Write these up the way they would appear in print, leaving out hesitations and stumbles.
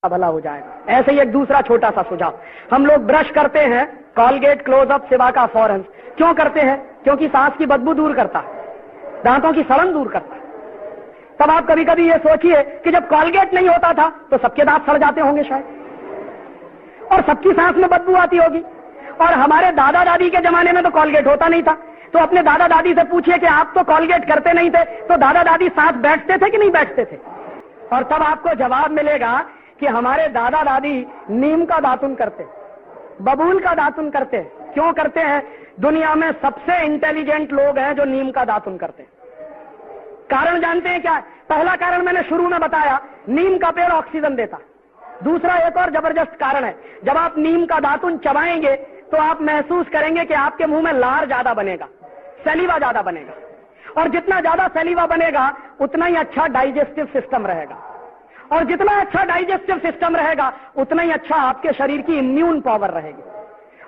भला हो जाएगा। ऐसे ही एक दूसरा छोटा सा सुझाव, हम लोग ब्रश करते हैं कॉलगेट, क्लोजअप, सिवाका, फॉरेंस। क्यों करते हैं? क्योंकि सांस की बदबू दूर करता है, दांतों की सड़न दूर करता है। तब आप कभी कभी ये सोचिए कि जब कॉलगेट नहीं होता था तो सबके दांत सड़ जाते होंगे शायद, और सबकी सांस में बदबू आती होगी। और हमारे दादा दादी के जमाने में तो कॉलगेट होता नहीं था, तो अपने दादा दादी से पूछिए कि आप तो कॉलगेट करते नहीं थे, तो दादा दादी साथ बैठते थे कि नहीं बैठते थे? और तब आपको जवाब मिलेगा कि हमारे दादा दादी नीम का दातुन करते, बबूल का दातुन करते। क्यों करते हैं? दुनिया में सबसे इंटेलिजेंट लोग हैं जो नीम का दातुन करते हैं। कारण जानते हैं क्या? पहला कारण मैंने शुरू में बताया, नीम का पेड़ ऑक्सीजन देता। दूसरा एक और जबरदस्त कारण है, जब आप नीम का दातुन चबाएंगे तो आप महसूस करेंगे कि आपके मुंह में लार ज्यादा बनेगा, सलीवा ज्यादा बनेगा, और जितना ज्यादा सलीवा बनेगा उतना ही अच्छा डाइजेस्टिव सिस्टम रहेगा, और जितना अच्छा डाइजेस्टिव सिस्टम रहेगा उतना ही अच्छा आपके शरीर की इम्यून पावर रहेगी,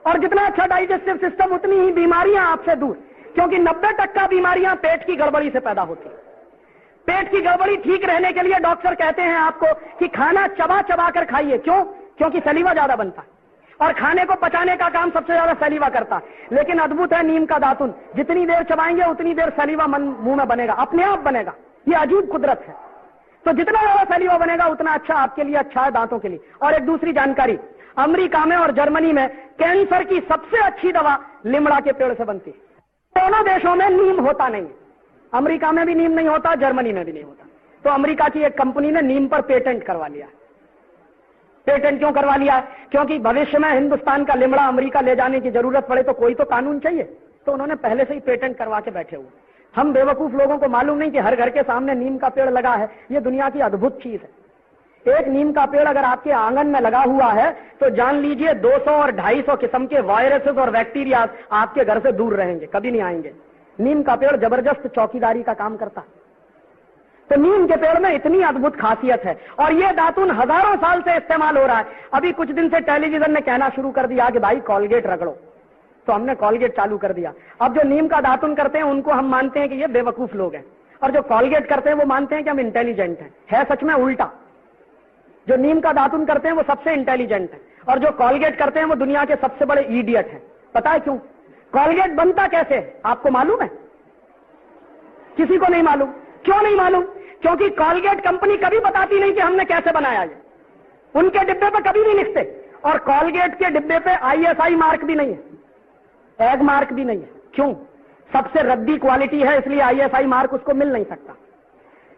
और जितना अच्छा डाइजेस्टिव सिस्टम उतनी ही बीमारियां आपसे दूर, क्योंकि 90% बीमारियां पेट की गड़बड़ी से पैदा होती है। पेट की गड़बड़ी ठीक रहने के लिए डॉक्टर कहते हैं आपको कि खाना चबा चबा कर खाइए। क्यों? क्योंकि सलीवा ज्यादा बनता है, और खाने को पचाने का काम सबसे ज्यादा सलीवा करता है। लेकिन अद्भुत है नीम का दातुन, जितनी देर चबाएंगे उतनी देर सलीवा मुंह में बनेगा, अपने आप बनेगा। ये अजीब कुदरत है। तो जितना ज्यादा सलीवा बनेगा उतना अच्छा आपके लिए, अच्छा है दांतों के लिए। और एक दूसरी जानकारी, अमेरिका में और जर्मनी में कैंसर की सबसे अच्छी दवा लिमड़ा के पेड़ से बनती है। दोनों देशों में नीम होता नहीं है, अमेरिका में भी नीम नहीं होता, जर्मनी में भी नहीं होता। तो अमेरिका की एक कंपनी ने नीम पर पेटेंट करवा लिया। पेटेंट क्यों करवा लिया? क्योंकि भविष्य में हिंदुस्तान का लिमड़ा अमेरिका ले जाने की जरूरत पड़े तो कोई तो कानून चाहिए, तो उन्होंने पहले से ही पेटेंट करवा के बैठे हुए। हम बेवकूफ लोगों को मालूम नहीं कि हर घर के सामने नीम का पेड़ लगा है। ये दुनिया की अद्भुत चीज है। एक नीम का पेड़ अगर आपके आंगन में लगा हुआ है तो जान लीजिए 200 और 250 किस्म के वायरसेस और बैक्टीरिया आपके घर से दूर रहेंगे, कभी नहीं आएंगे। नीम का पेड़ जबरदस्त चौकीदारी का काम करता है। तो नीम के पेड़ में इतनी अद्भुत खासियत है, और ये दातुन हजारों साल से इस्तेमाल हो रहा है। अभी कुछ दिन से टेलीविजन ने कहना शुरू कर दिया कि भाई कॉलगेट रगड़ो, तो हमने कॉलगेट चालू कर दिया। अब जो नीम का दातुन करते हैं उनको हम मानते हैं कि ये बेवकूफ लोग हैं, और जो कॉलगेट करते हैं वो मानते हैं कि हम इंटेलिजेंट हैं। है सच में उल्टा। जो नीम का दातुन करते हैं वो सबसे इंटेलिजेंट है, और जो कॉलगेट करते हैं वो दुनिया के सबसे बड़े इडियट हैं। पता है क्यों? कॉलगेट बनता कैसे है आपको मालूम है? किसी को नहीं मालूम। क्यों नहीं मालूम? क्योंकि कॉलगेट कंपनी कभी बताती नहीं कि हमने कैसे बनाया ये। उनके डिब्बे पे कभी नहीं लिखते, और कॉलगेट के डिब्बे पे ISI मार्क भी नहीं है, एग मार्क भी नहीं है। क्यों? सबसे रद्दी क्वालिटी है, इसलिए ISI मार्क उसको मिल नहीं सकता।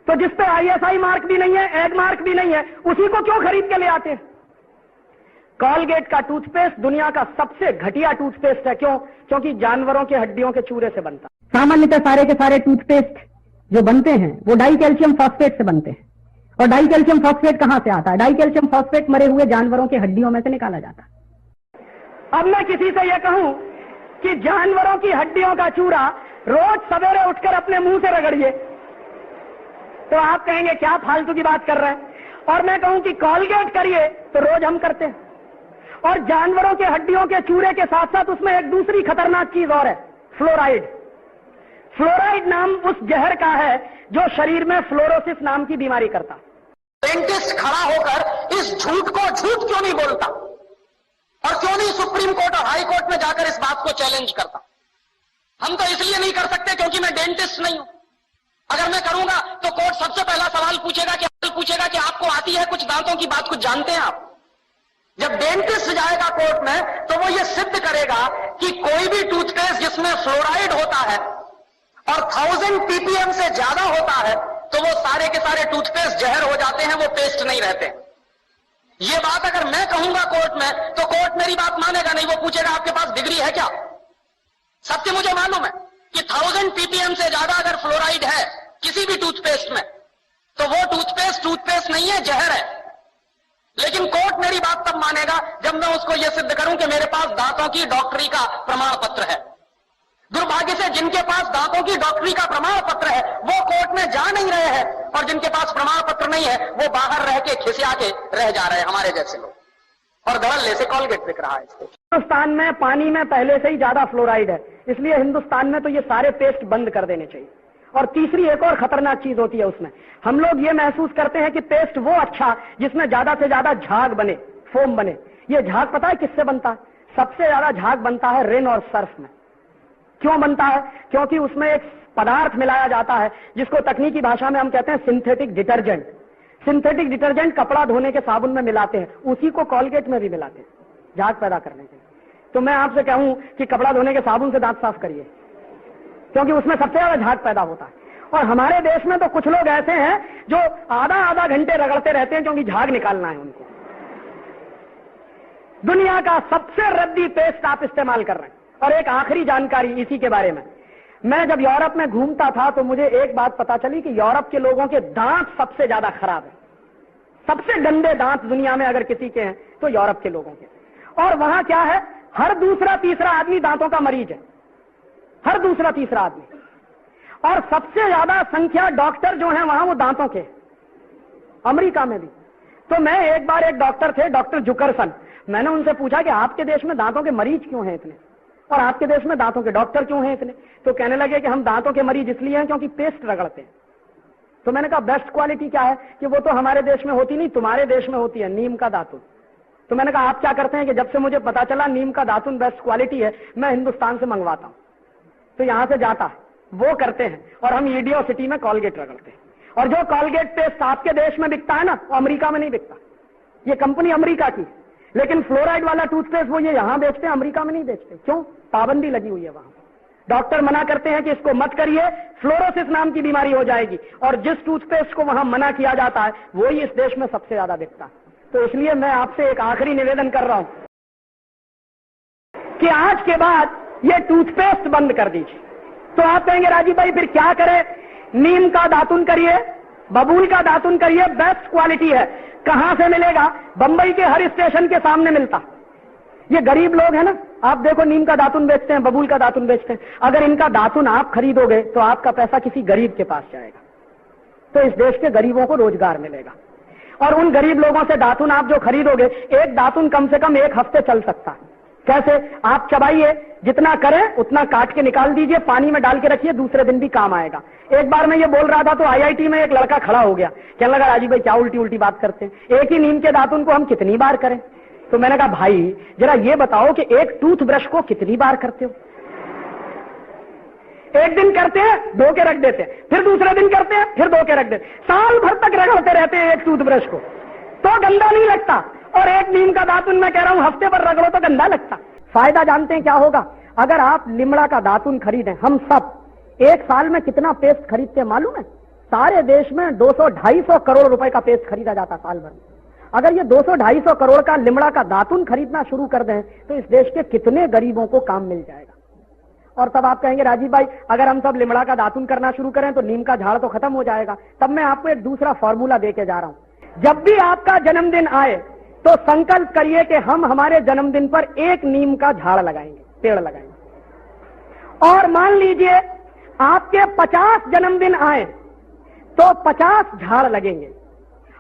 तो जिस पे ISI मार्क भी नहीं है, एग मार्क भी नहीं है, उसी को क्यों खरीद के ले आते हैं? कॉलगेट का टूथपेस्ट दुनिया का सबसे घटिया टूथपेस्ट है। क्यों? क्योंकि जानवरों के हड्डियों के चूरे से बनता। सामान्यतः सारे के सारे टूथपेस्ट जो बनते हैं वो डाई कैल्शियम फॉस्फेट से बनते हैं। और डाई कैल्शियम फॉस्फेट कहां से आता है? डाई कैल्शियम फॉस्फेट मरे हुए जानवरों के हड्डियों में से निकाला जाता है। अब मैं किसी से यह कहूं कि जानवरों की हड्डियों का चूरा रोज सवेरे उठकर अपने मुंह से रगड़िए, तो आप कहेंगे क्या फालतू की बात कर रहे हैं। और मैं कहूं कि कॉलगेट करिए, तो रोज हम करते हैं। और जानवरों के हड्डियों के चूरे के साथ साथ उसमें एक दूसरी खतरनाक चीज और है, फ्लोराइड। फ्लोराइड नाम उस जहर का है जो शरीर में फ्लोरोसिस नाम की बीमारी करता। साइंटिस्ट खड़ा होकर इस झूठ को झूठ क्यों नहीं बोलता, और क्यों नहीं सुप्रीम कोर्ट और हाई कोर्ट में जाकर इस बात को चैलेंज करता? हम तो इसलिए नहीं कर सकते क्योंकि मैं डेंटिस्ट नहीं हूं। अगर मैं करूंगा तो कोर्ट सबसे पहला सवाल पूछेगा कि आपको आती है कुछ दांतों की बात, कुछ जानते हैं आप? जब डेंटिस्ट जाएगा कोर्ट में तो वो ये सिद्ध करेगा कि कोई भी टूथपेस्ट जिसमें फ्लोराइड होता है और 1000 ppm से ज्यादा होता है तो वो सारे के सारे टूथपेस्ट जहर हो जाते हैं, वो पेस्ट नहीं रहते। ये बात अगर मैं कहूंगा कोर्ट में तो कोर्ट मेरी बात मानेगा नहीं, वो पूछेगा आपके पास डिग्री है क्या? सत्य मुझे मालूम है कि 1000 ppm से ज्यादा अगर फ्लोराइड है किसी भी टूथपेस्ट में तो वो टूथपेस्ट नहीं है, जहर है। लेकिन कोर्ट मेरी बात तब मानेगा जब मैं उसको यह सिद्ध करूं कि मेरे पास दांतों की डॉक्टरी का प्रमाण पत्र है। दुर्भाग्य से जिनके पास दांतों की डॉक्टरी का प्रमाण पत्र है वो कोर्ट में जा नहीं रहे हैं, और जिनके पास प्रमाण पत्र नहीं है वो बाहर रह के खिसिया के रह जा रहे हैं, हमारे जैसे लोग। और धड़ल्ले से कॉलगेट बिक रहा है। हिंदुस्तान में पानी में पहले से ही ज्यादा फ्लोराइड है, इसलिए हिंदुस्तान में तो ये सारे पेस्ट बंद कर देने चाहिए। और तीसरी एक और खतरनाक चीज होती है उसमें, हम लोग ये महसूस करते हैं कि पेस्ट वो अच्छा जिसमें ज्यादा से ज्यादा झाग बने, फोम बने। ये झाग पता है किससे बनता है? सबसे ज्यादा झाग बनता है रिन और सर्फ में। क्यों बनता है? क्योंकि उसमें एक पदार्थ मिलाया जाता है जिसको तकनीकी भाषा में हम कहते हैं सिंथेटिक डिटर्जेंट। सिंथेटिक डिटर्जेंट कपड़ा धोने के साबुन में मिलाते हैं, उसी को कॉलगेट में भी मिलाते हैं झाग पैदा करने के लिए। तो मैं आपसे कहूं कि कपड़ा धोने के साबुन से दांत साफ करिए, क्योंकि उसमें सबसे ज्यादा झाग पैदा होता है। और हमारे देश में तो कुछ लोग ऐसे हैं जो आधा आधा घंटे रगड़ते रहते हैं क्योंकि झाग निकालना है उनको। दुनिया का सबसे रद्दी पेस्ट आप इस्तेमाल कर रहे हैं। और एक आखिरी जानकारी इसी के बारे में, मैं जब यूरोप में घूमता था तो मुझे एक बात पता चली कि यूरोप के लोगों के दांत सबसे ज्यादा खराब है। सबसे गंदे दांत दुनिया में अगर किसी के हैं तो यूरोप के लोगों के। और वहां क्या है, हर दूसरा तीसरा आदमी दांतों का मरीज है, हर दूसरा तीसरा आदमी। और सबसे ज्यादा संख्या डॉक्टर जो हैं वहां वो दांतों के, अमेरिका में भी। तो मैं एक बार, एक डॉक्टर थे, डॉक्टर जुकरसन, मैंने उनसे पूछा कि आपके देश में दांतों के मरीज क्यों हैं इतने, और आपके देश में दांतों के डॉक्टर क्यों हैं इतने? तो कहने लगे कि हम दांतों के मरीज इसलिए हैं क्योंकि पेस्ट रगड़ते हैं। तो मैंने कहा बेस्ट क्वालिटी क्या है? कि वो तो हमारे देश में होती नहीं, तुम्हारे देश में होती है, नीम का दातुन। तो मैंने कहा आप क्या करते हैं? कि जब से मुझे पता चला नीम का दातुन बेस्ट क्वालिटी है, मैं हिंदुस्तान से मंगवाता हूं। तो यहां से जाता है, वो करते हैं, और हम ईडियो सिटी में कॉलगेट रगड़ते हैं। और जो कॉलगेट पेस्ट आपके देश में बिकता है ना, वो अमेरिका में नहीं बिकता। ये कंपनी अमेरिका की, लेकिन फ्लोराइड वाला टूथपेस्ट वो ये यहां बेचते हैं, अमेरिका में नहीं बेचते। क्यों? पाबंदी लगी हुई है वहां। डॉक्टर मना करते हैं कि इसको मत करिए, फ्लोरोसिस नाम की बीमारी हो जाएगी। और जिस टूथपेस्ट को वहां मना किया जाता है वो ही इस देश में सबसे ज्यादा बिकता है। तो इसलिए मैं आपसे एक आखिरी निवेदन कर रहा हूं कि आज के बाद ये टूथपेस्ट बंद कर दीजिए। तो आप कहेंगे राजीव भाई फिर क्या करें? नीम का दातुन करिए, बबूल का दातुन करिए, बेस्ट क्वालिटी है। कहां से मिलेगा? बंबई के हर स्टेशन के सामने मिलता। ये गरीब लोग हैं ना, आप देखो नीम का दातुन बेचते हैं, बबूल का दातुन बेचते हैं। अगर इनका दातुन आप खरीदोगे तो आपका पैसा किसी गरीब के पास जाएगा, तो इस देश के गरीबों को रोजगार मिलेगा। और उन गरीब लोगों से दातुन आप जो खरीदोगे, एक दातुन कम से कम 1 हफ्ते चल सकता है। कैसे? आप चबाइए, जितना करें उतना काट के निकाल दीजिए, पानी में डाल के रखिए, दूसरे दिन भी काम आएगा। एक बार मैं ये बोल रहा था तो आईआईटी में एक लड़का खड़ा हो गया, कहने लगा राजीव भाई क्या उल्टी उल्टी बात करते हैं, एक ही नीम के दातुन को हम कितनी बार करें? तो मैंने कहा भाई जरा ये बताओ कि एक टूथब्रश को कितनी बार करते हो? एक दिन करते हैं, धो के रख देते हैं, फिर दूसरे दिन करते हैं, फिर धो के रख देते हैं, साल भर तक रगड़ते रहते हैं एक टूथब्रश को, तो गंदा नहीं लगता। और एक नीम का दातुन मैं कह रहा हूं हफ्ते भर रगड़ो तो गंदा लगता। फायदा जानते हैं क्या होगा? अगर आप लिमड़ा का दातुन खरीदें, हम सब एक साल में कितना पेस्ट खरीदते हैं मालूम है? सारे देश में 200-250 करोड़ रुपए का पेस्ट खरीदा जाता साल भर में। अगर ये 200-250 करोड़ का लिमड़ा का दातुन खरीदना शुरू कर दें तो इस देश के कितने गरीबों को काम मिल जाएगा। और तब आप कहेंगे राजीव भाई अगर हम सब लिमड़ा का दातुन करना शुरू करें तो नीम का झाड़ तो खत्म हो जाएगा। तब मैं आपको एक दूसरा फॉर्मूला देके जा रहा हूं। जब भी आपका जन्मदिन आए तो संकल्प करिए कि हम हमारे जन्मदिन पर एक नीम का झाड़ लगाएंगे, पेड़ लगाएंगे। और मान लीजिए आपके 50 जन्मदिन आए तो 50 झाड़ लगेंगे।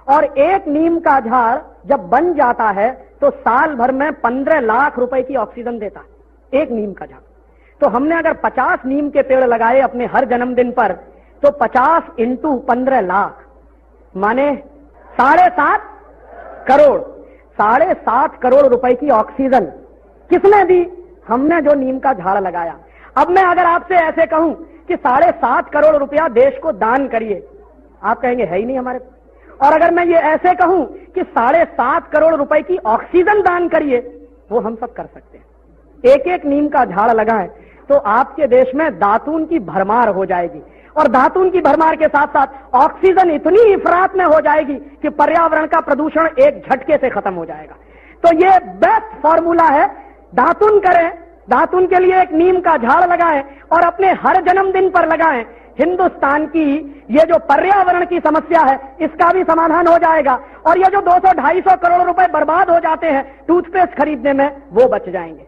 और एक नीम का झाड़ जब बन जाता है तो साल भर में 15 लाख रुपए की ऑक्सीजन देता है एक नीम का झाड़। तो हमने अगर 50 नीम के पेड़ लगाए अपने हर जन्मदिन पर तो 50 इंटू 15 लाख माने 7.5 करोड़। 7.5 करोड़ रुपए की ऑक्सीजन किसने दी? हमने जो नीम का झाड़ लगाया। अब मैं अगर आपसे ऐसे कहूं कि 7.5 करोड़ रुपया देश को दान करिए, आप कहेंगे है ही नहीं हमारे। और अगर मैं ये ऐसे कहूं कि 7.5 करोड़ रुपए की ऑक्सीजन दान करिए, वो हम सब कर सकते हैं। एक एक नीम का झाड़ लगाएं तो आपके देश में दातून की भरमार हो जाएगी। और दातून की भरमार के साथ साथ ऑक्सीजन इतनी इफरात में हो जाएगी कि पर्यावरण का प्रदूषण एक झटके से खत्म हो जाएगा। तो ये बेस्ट फॉर्मूला है, दातून करें, दातून के लिए एक नीम का झाड़ लगाएं और अपने हर जन्मदिन पर लगाएं। हिंदुस्तान की ये जो पर्यावरण की समस्या है इसका भी समाधान हो जाएगा और ये जो 200-250 करोड़ रुपए बर्बाद हो जाते हैं टूथपेस्ट खरीदने में वो बच जाएंगे।